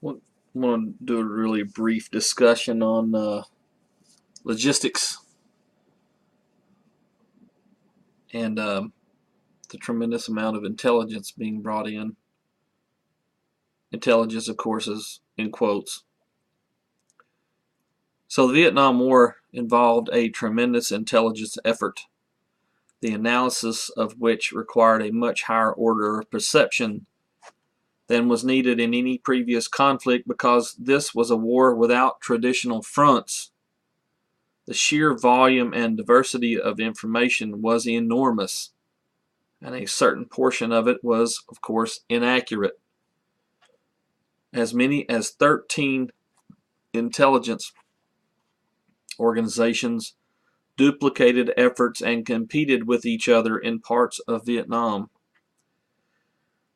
I want to do a really brief discussion on logistics and the tremendous amount of intelligence being brought in. Intelligence, of course, is in quotes. So the Vietnam War involved a tremendous intelligence effort, the analysis of which required a much higher order of perception than was needed in any previous conflict because this was a war without traditional fronts. The sheer volume and diversity of information was enormous, and a certain portion of it was, of course, inaccurate. As many as 13 intelligence organizations duplicated efforts and competed with each other in parts of Vietnam.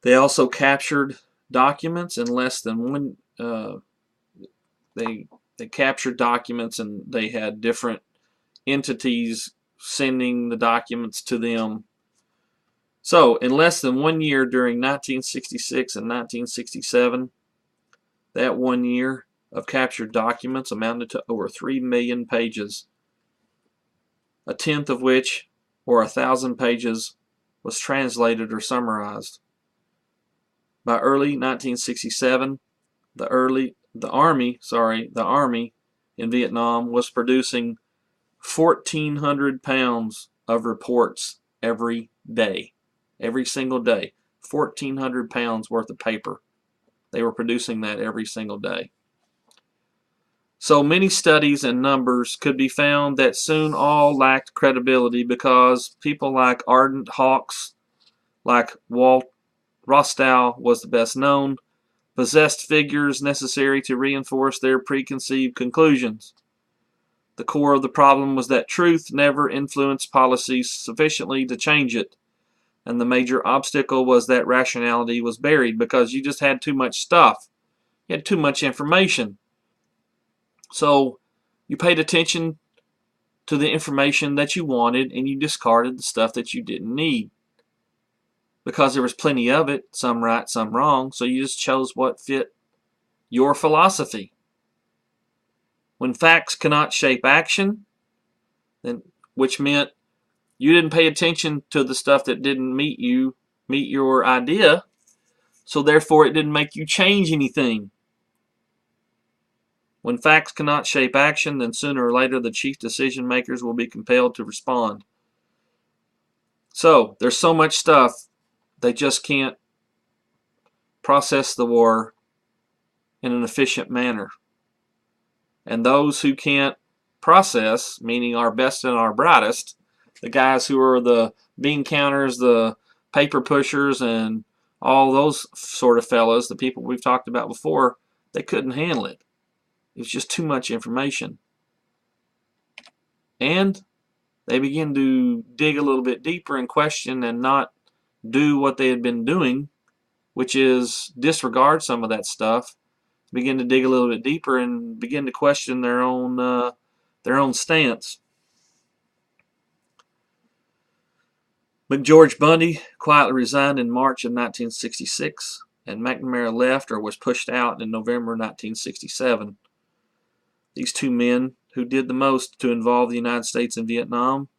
They also captured documents in less than one. They captured documents, and they had different entities sending the documents to them. So, in less than 1 year during 1966 and 1967, that 1 year of captured documents amounted to over 3 million pages, a tenth of which, or 1,000 pages, was translated or summarized. By early 1967, the Army in Vietnam was producing 1,400 pounds of reports every day. Every single day. 1,400 pounds worth of paper. They were producing that every single day. So many studies and numbers could be found that soon all lacked credibility because people like ardent hawks, like Walt Rostow was the best known, possessed figures necessary to reinforce their preconceived conclusions. The core of the problem was that truth never influenced policies sufficiently to change it. And the major obstacle was that rationality was buried because you just had too much stuff. You had too much information. So you paid attention to the information that you wanted and you discarded the stuff that you didn't need. Because there was plenty of it, some right, some wrong, so you just chose what fit your philosophy. When facts cannot shape action, then which meant you didn't pay attention to the stuff that didn't meet your idea, so therefore it didn't make you change anything. When facts cannot shape action, then sooner or later the chief decision makers will be compelled to respond. So there's so much stuff, they just can't process the war in an efficient manner. And those who can't process, meaning our best and our brightest, the guys who are the bean counters, the paper pushers, and all those sort of fellas, the people we've talked about before, they couldn't handle it. It was just too much information. And they began to dig a little bit deeper and question and not do what they had been doing, which is disregard some of that stuff, begin to dig a little bit deeper and begin to question their own stance. McGeorge Bundy quietly resigned in March of 1966, and McNamara left or was pushed out in November 1967. These two men who did the most to involve the United States in Vietnam,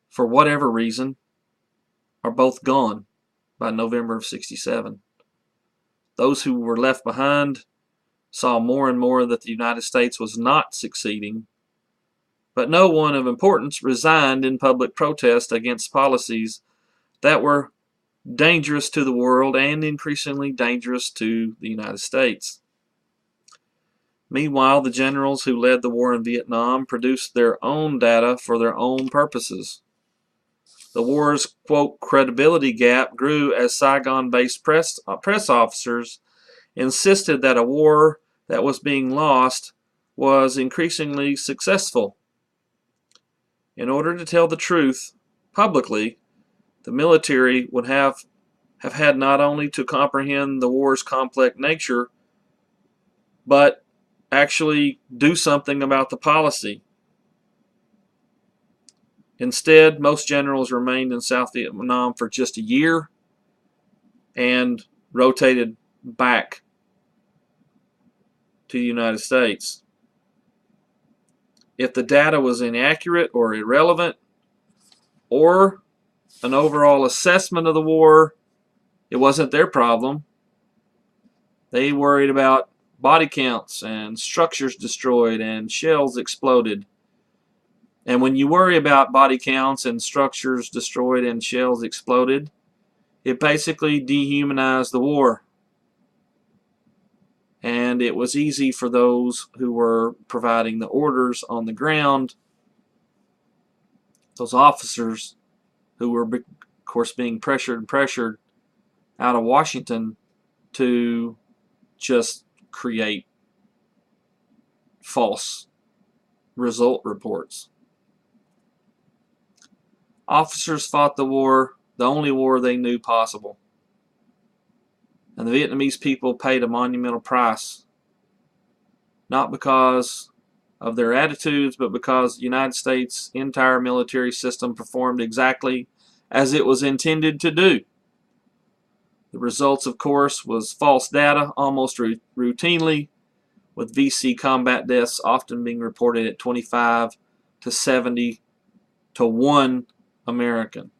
for whatever reason, are both gone by November of 67. Those who were left behind saw more and more that the United States was not succeeding, but no one of importance resigned in public protest against policies that were dangerous to the world and increasingly dangerous to the United States. Meanwhile, the generals who led the war in Vietnam produced their own data for their own purposes. The war's, quote, credibility gap grew as Saigon-based press officers insisted that a war that was being lost was increasingly successful. In order to tell the truth publicly, the military would have had not only to comprehend the war's complex nature, but actually do something about the policy. Instead, most generals remained in South Vietnam for just a year and rotated back to the United States. If the data was inaccurate or irrelevant, or an overall assessment of the war, it wasn't their problem. They worried about body counts and structures destroyed and shells exploded. And when you worry about body counts and structures destroyed and shells exploded, it basically dehumanized the war. And it was easy for those who were providing the orders on the ground, those officers who were, of course, being pressured out of Washington, to just create false result reports. Officers fought the war, the only war they knew possible. And the Vietnamese people paid a monumental price, not because of their attitudes, but because the United States' entire military system performed exactly as it was intended to do. The results, of course, was false data almost routinely, with VC combat deaths often being reported at 25 to 70 to 1 American.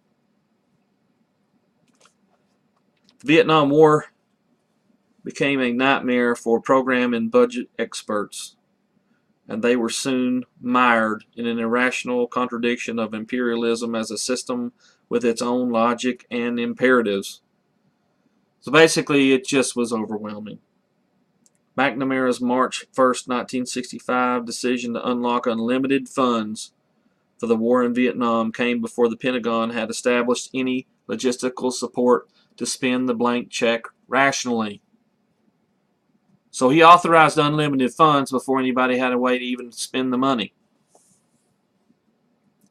The Vietnam War became a nightmare for program and budget experts, and they were soon mired in an irrational contradiction of imperialism as a system with its own logic and imperatives. So basically, it just was overwhelming. McNamara's March 1st, 1965 decision to unlock unlimited funds for the war in Vietnam came before the Pentagon had established any logistical support to spend the blank check rationally. So he authorized unlimited funds before anybody had a way to even spend the money.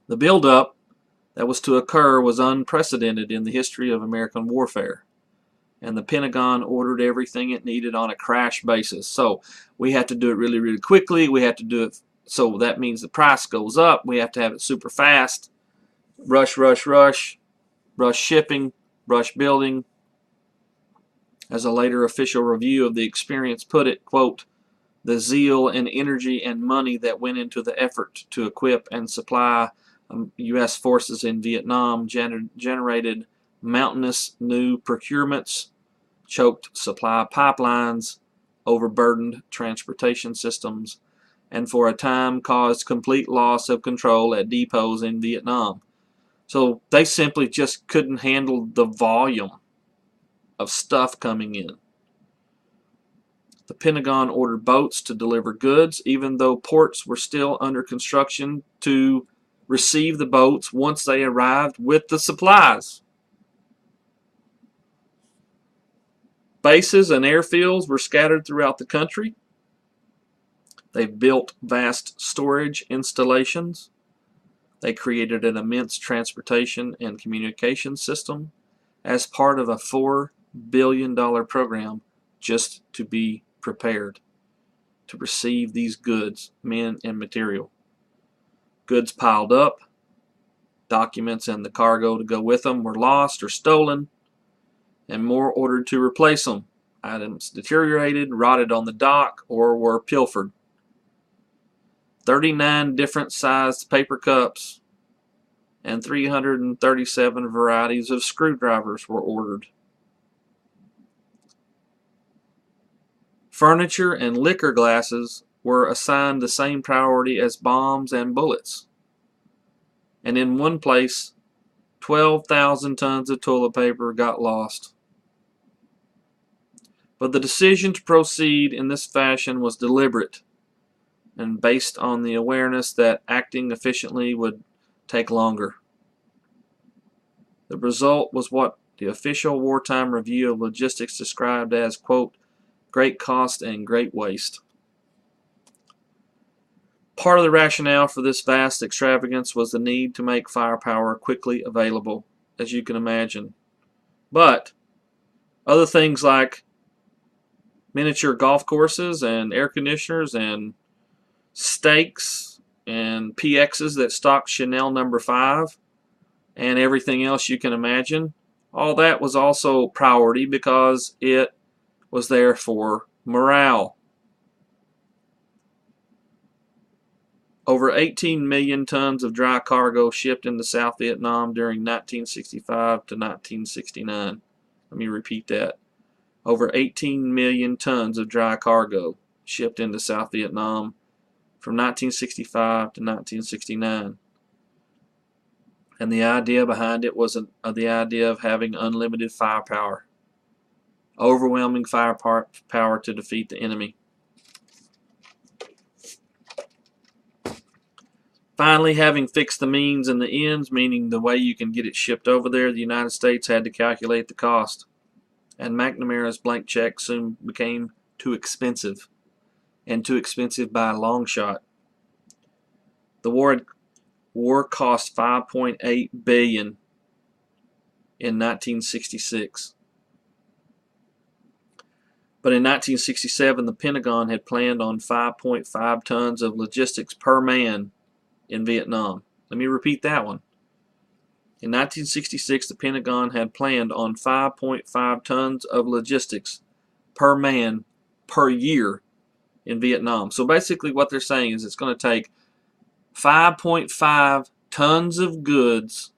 The buildup that was to occur was unprecedented in the history of American warfare. And the Pentagon ordered everything it needed on a crash basis. So we have to do it really, really quickly. We have to do it, so that means the price goes up. We have to have it super fast. Rush, rush, rush. Rush shipping, rush building. As a later official review of the experience put it, quote, the zeal and energy and money that went into the effort to equip and supply U.S. forces in Vietnam generated mountainous new procurements, choked supply pipelines, overburdened transportation systems, and for a time caused complete loss of control at depots in Vietnam. So they simply just couldn't handle the volume of stuff coming in. The Pentagon ordered boats to deliver goods, even though ports were still under construction to receive the boats once they arrived with the supplies. Bases and airfields were scattered throughout the country. They built vast storage installations. They created an immense transportation and communication system as part of a $4 billion program just to be prepared to receive these goods, men and material. Goods piled up, documents and the cargo to go with them were lost or stolen, and more ordered to replace them. Items deteriorated, rotted on the dock, or were pilfered. 39 different sized paper cups and 337 varieties of screwdrivers were ordered. Furniture and liquor glasses were assigned the same priority as bombs and bullets. And in one place, 12,000 tons of toilet paper got lost. But the decision to proceed in this fashion was deliberate and based on the awareness that acting efficiently would take longer. The result was what the official wartime review of logistics described as, quote, great cost and great waste. Part of the rationale for this vast extravagance was the need to make firepower quickly available, as you can imagine. But other things like miniature golf courses and air conditioners and steaks and PXs that stocked Chanel No. 5 and everything else you can imagine, all that was also priority because it was there for morale. Over 18 million tons of dry cargo shipped into South Vietnam during 1965 to 1969. Let me repeat that. Over 18 million tons of dry cargo shipped into South Vietnam from 1965 to 1969. And the idea behind it was the idea of having unlimited firepower, overwhelming firepower to defeat the enemy. Finally, having fixed the means and the ends, meaning the way you can get it shipped over there, the United States had to calculate the cost. And McNamara's blank check soon became too expensive, and too expensive by a long shot. The war cost $5.8 billion in 1966. But in 1967, the Pentagon had planned on 5.5 tons of logistics per man in Vietnam. Let me repeat that one. In 1966, the Pentagon had planned on 5.5 tons of logistics per man per year in Vietnam. So basically what they're saying is it's going to take 5.5 tons of goods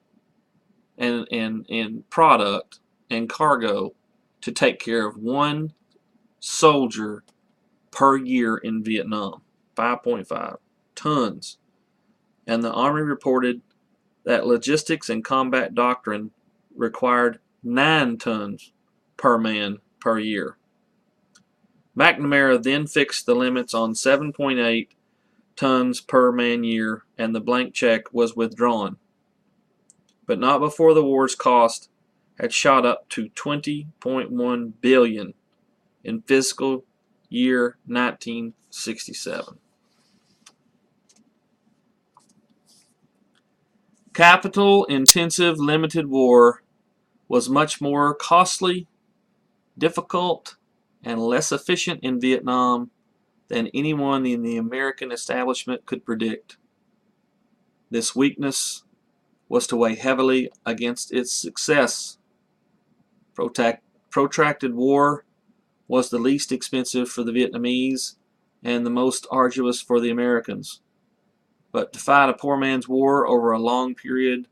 and product and cargo to take care of one soldier per year in Vietnam. 5.5 tons. And the Army reported that logistics and combat doctrine required 9 tons per man per year. McNamara then fixed the limits on 7.8 tons per man year, and the blank check was withdrawn. But not before the war's cost had shot up to $20.1 billion in fiscal year 1967. Capital-intensive limited war was much more costly, difficult, and less efficient in Vietnam than anyone in the American establishment could predict. This weakness was to weigh heavily against its success. Protracted war was the least expensive for the Vietnamese and the most arduous for the Americans. But to fight a poor man's war over a long period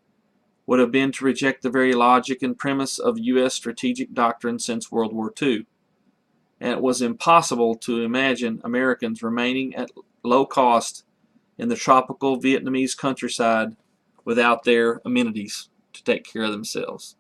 would have been to reject the very logic and premise of U.S. strategic doctrine since World War II. And it was impossible to imagine Americans remaining at low cost in the tropical Vietnamese countryside without their amenities to take care of themselves.